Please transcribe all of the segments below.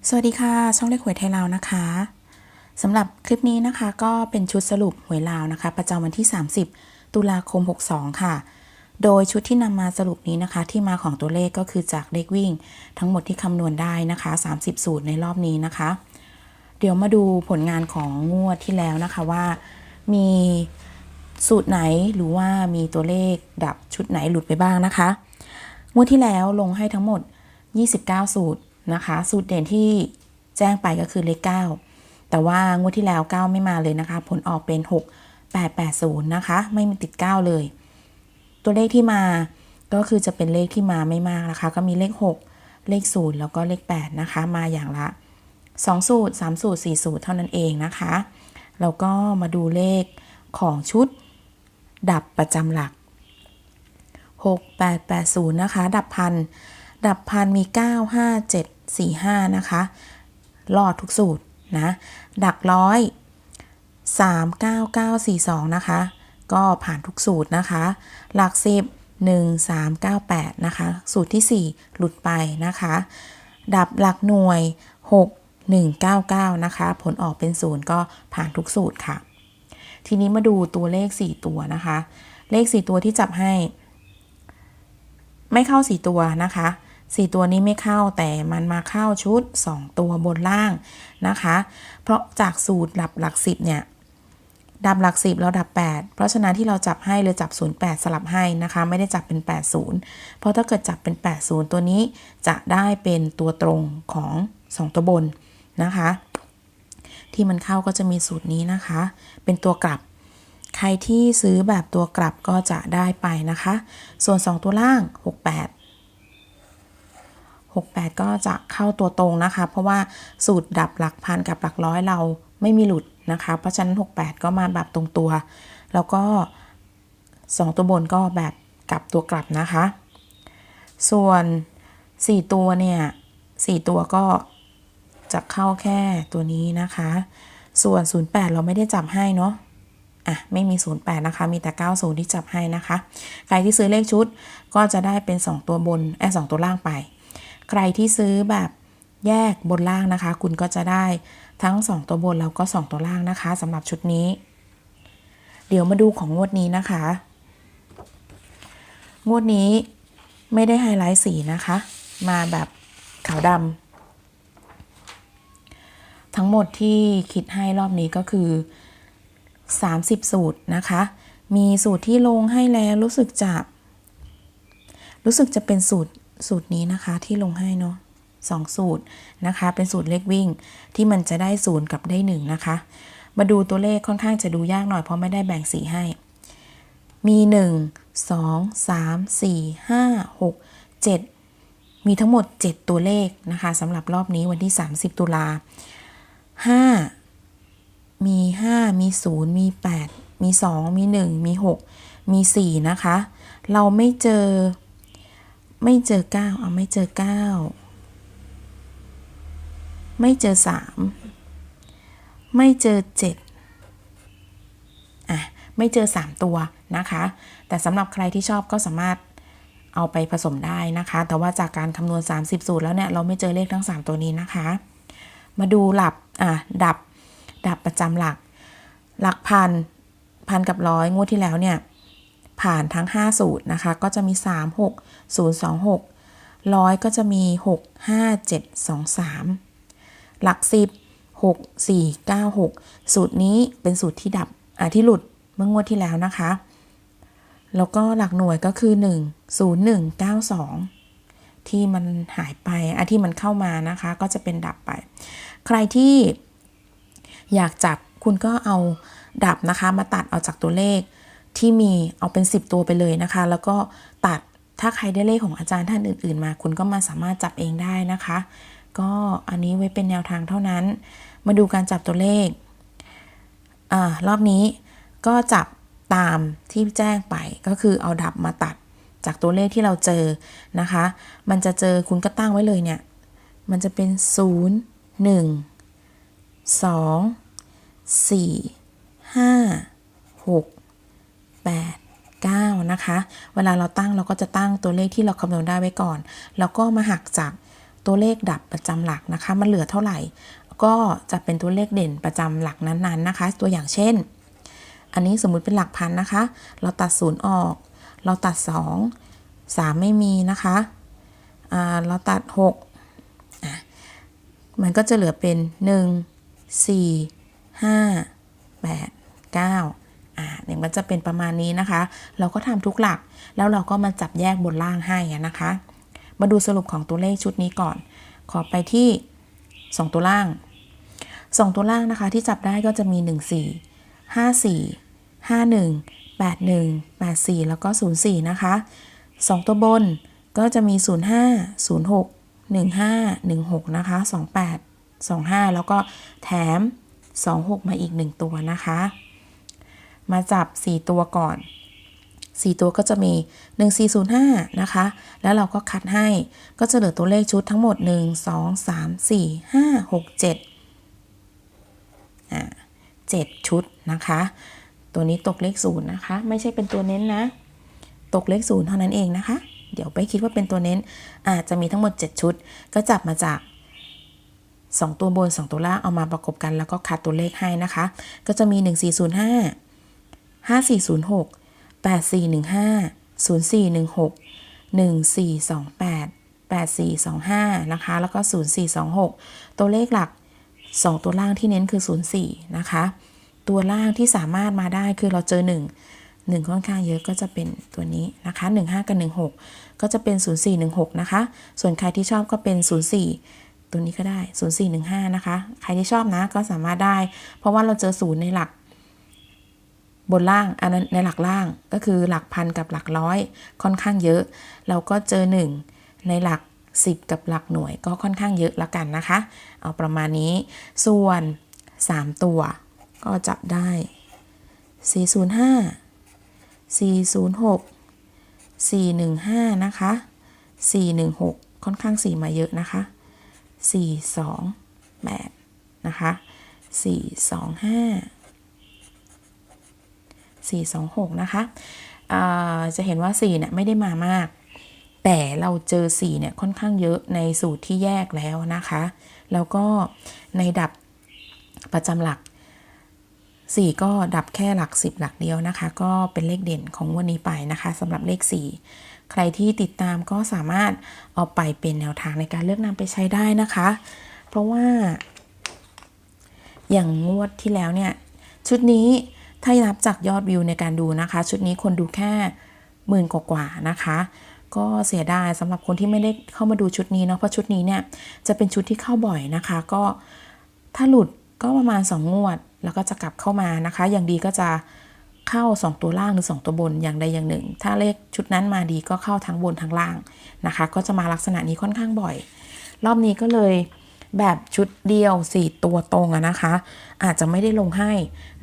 สวัสดีค่ะช่องเลขหวยไทยลาวนะคะสำหรับคลิปนี้นะคะก็เป็นชุดสรุปหวยลาวนะคะประจำวันที่30ตุลาคม62ค่ะโดยชุดที่นำมาสรุปนี้นะคะที่มาของตัวเลขก็คือจากเลขวิ่งทั้งหมดที่คำนวณได้นะคะ30สูตรในรอบนี้นะคะเดี๋ยวมาดูผลงานของงวดที่แล้วนะคะว่ามีสูตรไหนหรือว่ามีตัวเลขดับชุดไหนหลุดไปบ้างนะคะงวดที่แล้วลงให้ทั้งหมด29สูตรนะคะสูตรเด่นที่แจ้งไปก็คือเลข9แต่ว่างวดที่แล้ว9ไม่มาเลยนะคะผลออกเป็น6880นะคะไม่มีติด9เลยตัวเลขที่มาก็คือจะเป็นเลขที่มาไม่มากนะคะก็มีเลข6เลข0แล้วก็เลข8นะคะมาอย่างละ2สูตร3สูตร4สูตรเท่านั้นเองนะคะแล้วก็มาดูเลขของชุดดับประจำหลัก6880นะคะดับพันมี9 5 7 4 5นะคะรอดทุกสูตรนะดักร้อย3 9 9 4 2นะคะก็ผ่านทุกสูตรนะคะหลัก10 1 3 9 8นะคะสูตรที่4หลุดไปนะคะดับหลักหน่วย6 1 9 9นะคะผลออกเป็น0ก็ผ่านทุกสูตรค่ะทีนี้มาดูตัวเลข4ตัวนะคะเลข4ตัวที่จับให้ไม่เข้า4ตัวนะคะ4ตัวนี้ไม่เข้าแต่มันมาเข้าชุด2ตัวบนล่างนะคะเพราะจากสูตรดับหลัก10เนี่ยดับหลัก10แล้วดับ8เพราะฉะนั้นที่เราจับให้เลยจับ08สลับให้นะคะไม่ได้จับเป็น80เพราะถ้าเกิดจับเป็น80ตัวนี้จะได้เป็นตัวตรงของ2ตัวบนนะคะที่มันเข้าก็จะมีสูตรนี้นะคะเป็นตัวกลับใครที่ซื้อแบบตัวกลับก็จะได้ไปนะคะส่วน2ตัวล่าง68ก็จะเข้าตัวตรงนะคะเพราะว่าสูตรดับหลักพันกับหลักร้อยเราไม่มีหลุดนะคะเพราะฉะนั้น68ก็มาแบบตรงตัวแล้วก็2ตัวบนก็แบบกลับตัวกลับนะคะส่วน4ตัวเนี่ย4ตัวก็จะเข้าแค่ตัวนี้นะคะส่วน08เราไม่ได้จับให้เนาะไม่มี08นะคะมีแต่90ที่จับให้นะคะใครที่ซื้อเลขชุดก็จะได้เป็น2ตัวบน2ตัวล่างไปใครที่ซื้อแบบแยกบนล่างนะคะคุณก็จะได้ทั้ง2ตัวบนแล้วก็2ตัวล่างนะคะสำหรับชุดนี้เดี๋ยวมาดูของงวดนี้นะคะงวดนี้ไม่ได้ไฮไลท์สีนะคะมาแบบขาวดำทั้งหมดที่คิดให้รอบนี้ก็คือ30สูตรนะคะมีสูตรที่ลงให้แล้วรู้สึกจะเป็นสูตรนี้นะคะที่ลงให้เนาะ2สูตรนะคะเป็นสูตรเลขวิ่งที่มันจะได้0กับได้1นะคะมาดูตัวเลขค่อนข้างจะดูยากหน่อยเพราะไม่ได้แบ่งสีให้มี1 2 3 4 5 6 7มีทั้งหมด7ตัวเลขนะคะสำหรับรอบนี้วันที่30ตุลา5มี5มี0มี8มี2มี1มี6มี4นะคะเราไม่เจอ9ไม่เจอ9ไม่เจอ3ไม่เจอ7ไม่เจอ3ตัวนะคะแต่สำหรับใครที่ชอบก็สามารถเอาไปผสมได้นะคะแต่ว่าจากการคำนวณ30สูตรแล้วเนี่ยเราไม่เจอเลขทั้ง3ตัวนี้นะคะมาดูดับประจำหลักพันกับร้อยงวดที่แล้วเนี่ยผ่านทั้ง5สูตรนะคะก็จะมี3 6 0 2 6ร้อยก็จะมี6 5 7 2 3หลัก10 6 4 9 6สูตรนี้เป็นสูตรที่ดับที่หลุดเมื่องวดที่แล้วนะคะแล้วก็หลักหน่วยก็คือ1 0 1 9 2ที่มันหายไปที่มันเข้ามานะคะก็จะเป็นดับไปใครที่อยากจับคุณก็เอาดับนะคะมาตัดเอาจากตัวเลขที่มีเอาเป็น10ตัวไปเลยนะคะแล้วก็ตัดถ้าใครได้เลขของอาจารย์ท่านอื่นๆมาคุณก็มาสามารถจับเองได้นะคะก็อันนี้ไว้เป็นแนวทางเท่านั้นมาดูการจับตัวเลขรอบนี้ก็จับตามที่แจ้งไปก็คือเอาดับมาตัดจากตัวเลขที่เราเจอนะคะมันจะเจอคุณก็ตั้งไว้เลยเนี่ยมันจะเป็น0 1 2 4 5 6 8 9นะคะเวลาเราตั้งเราก็จะตั้งตัวเลขที่เราคำนวณได้ไว้ก่อนแล้วก็มาหักจาก ตัวเลขดับประจำหลักนะคะมันเหลือเท่าไหร่ก็จะเป็นตัวเลขเด่นประจำหลักนั้นๆนะคะตัวอย่างเช่นอันนี้สมมุติเป็นหลักพันนะคะเราตัด0ออกเราตัด2 3ไม่มีนะคะเราตัด6มันก็จะเหลือเป็น1 4 5 8 9เนี่ยมันจะเป็นประมาณนี้นะคะเราก็ทำทุกหลักแล้วเราก็มาจับแยกบนล่างให้นะคะมาดูสรุปของตัวเลขชุดนี้ก่อนขอไปที่2ตัวล่าง2ตัวล่างนะคะที่จับได้ก็จะมี14 54 51 81 84แล้วก็04นะคะ2ตัวบนก็จะมี05 06 15 16นะคะ28 25แล้วก็แถม26มาอีก1ตัวนะคะมาจับ4ตัวก่อน4ตัวก็จะมี1405นะคะแล้วเราก็คัดให้ก็จะเหลือตัวเลขชุดทั้งหมด1 2 3 4 5 6 7 7ชุดนะคะตัวนี้ตกเลข0นะคะไม่ใช่เป็นตัวเน้นนะตกเลข0เท่านั้นเองนะคะเดี๋ยวไปคิดว่าเป็นตัวเน้นอาจจะมีทั้งหมด7ชุดก็จับมาจาก2ตัวบน2ตัวล่างเอามาประกบกันแล้วก็คัดตัวเลขให้นะคะก็จะมี1405 5406 8415 0416 1428 8425นะคะแล้วก็0426ตัวเลขหลัก2ตัวล่างที่เน้นคือ04นะคะตัวล่างที่สามารถมาได้คือเราเจอ1ค่อนข้างเยอะก็จะเป็นตัวนี้นะคะ15กับ16ก็จะเป็น0416นะคะส่วนใครที่ชอบก็เป็น04ตัวนี้ก็ได้0415นะคะใครที่ชอบนะก็สามารถได้เพราะว่าเราเจอ0ในหลักบนล่างอันนั้นในหลักล่างก็คือหลักพันกับหลักร้อยค่อนข้างเยอะเราก็เจอ1ในหลัก10กับหลักหน่วยก็ค่อนข้างเยอะละกันนะคะเอาประมาณนี้ส่วน3ตัวก็จับได้405 406 415นะคะ416ค่อนข้าง4มาเยอะนะคะ428นะคะ425 426นะคะจะเห็นว่า4เนี่ยไม่ได้มามากแต่เราเจอ4เนี่ยค่อนข้างเยอะในสูตรที่แยกแล้วนะคะแล้วก็ในดับประจำหลัก4ก็ดับแค่หลัก10หลักเดียวนะคะก็เป็นเลขเด่นของวันนี้ไปนะคะสำหรับเลข4ใครที่ติดตามก็สามารถเอาไปเป็นแนวทางในการเลือกนำไปใช้ได้นะคะเพราะว่าอย่างงวดที่แล้วเนี่ยชุดนี้ถ้านับจากยอดวิวในการดูนะคะชุดนี้คนดูแค่10,000กว่านะคะก็เสียดายสำหรับคนที่ไม่ได้เข้ามาดูชุดนี้เนาะเพราะชุดนี้เนี่ยจะเป็นชุดที่เข้าบ่อยนะคะก็ถ้าหลุดก็ประมาณ2งวดแล้วก็จะกลับเข้ามานะคะอย่างดีก็จะเข้า2ตัวล่างหรือ2ตัวบนอย่างใดอย่างหนึ่งถ้าเลขชุดนั้นมาดีก็เข้าทั้งบนทั้งล่างนะคะก็จะมาลักษณะนี้ค่อนข้างบ่อยรอบนี้ก็เลยแบบชุดเดียว4ตัวตรงนะคะอาจจะไม่ได้ลงให้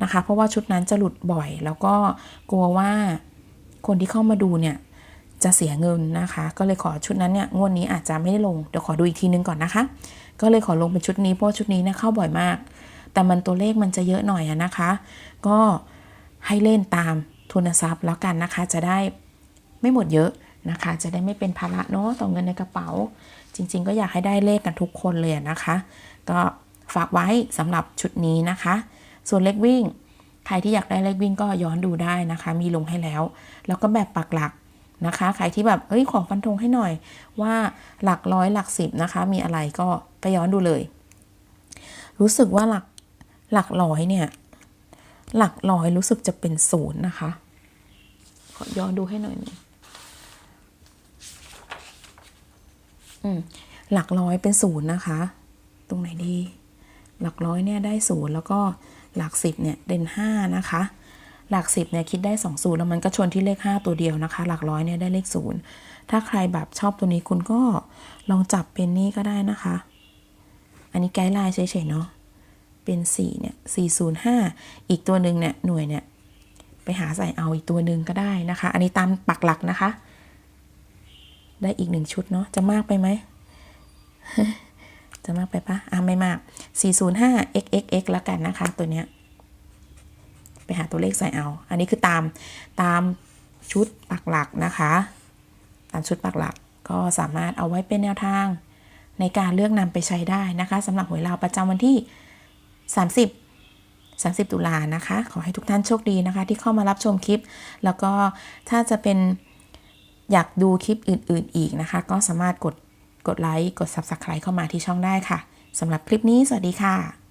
นะคะเพราะว่าชุดนั้นจะหลุดบ่อยแล้วก็กลัวว่าคนที่เข้ามาดูเนี่ยจะเสียเงินนะคะก็เลยขอชุดนั้นเนี่ยงวดนี้อาจจะไม่ได้ลงเดี๋ยวขอดูอีกทีนึงก่อนนะคะก็เลยขอลงเป็นชุดนี้เพราะชุดนี้เนี่ยเข้าบ่อยมากแต่มันตัวเลขมันจะเยอะหน่อยนะคะก็ให้เล่นตามทุนทรัพย์แล้วกันนะคะจะได้ไม่หมดเยอะนะคะจะได้ไม่เป็นภาระเนาะต่อเงินในกระเป๋าจริงๆก็อยากให้ได้เลขกันทุกคนเลยนะคะก็ฝากไว้สำหรับชุดนี้นะคะส่วนเลขวิ่งใครที่อยากได้เลขวิ่งก็ย้อนดูได้นะคะมีลงให้แล้วแล้วก็แบบปักหลักนะคะใครที่แบบขอฟันธงให้หน่อยว่าหลักร้อยหลัก10นะคะมีอะไรก็ไปย้อนดูเลยรู้สึกว่าหลักร้อยเนี่ยหลักร้อยรู้สึกจะเป็น0นะคะขอย้อนดูให้หน่อยนึงหลักร้อยเป็น0นะคะตรงไหนดีหลักร้อยเนี่ยได้0แล้วก็หลัก10เนี่ยเด่น5นะคะหลัก10เนี่ยคิดได้2สูตรแล้วมันก็ชนที่เลข5ตัวเดียวนะคะหลักร้อยเนี่ยได้เลข0ถ้าใครแบบชอบตัวนี้คุณก็ลองจับเป็นนี่ก็ได้นะคะอันนี้ไกด์ไลน์เฉยๆเนาะเป็น4เนี่ย405อีกตัวหนึ่งเนี่ยหน่วยเนี่ยไปหาใส่เอาอีกตัวหนึ่งก็ได้นะคะอันนี้ตามปักหลักนะคะได้อีก1ชุดเนาะจะมากไปไหม จะมากไปปะไม่มาก405 xxx แล้วกันนะคะตัวเนี้ยไปหาตัวเลขใส่เอาอันนี้คือตามชุดปักหลักนะคะตามชุดปักหลักก็สามารถเอาไว้เป็นแนวทาง ในการเลือกนำไปใช้ได้นะคะสำหรับหวยลาวประจำวันที่ 30 ตุลานะคะขอให้ทุกท่านโชคดีนะคะที่เข้ามารับชมคลิปแล้วก็ถ้าจะเป็นอยากดูคลิปอื่นๆอีกนะคะก็สามารถกดไลค์กด Subscribe เข้ามาที่ช่องได้ค่ะสำหรับคลิปนี้สวัสดีค่ะ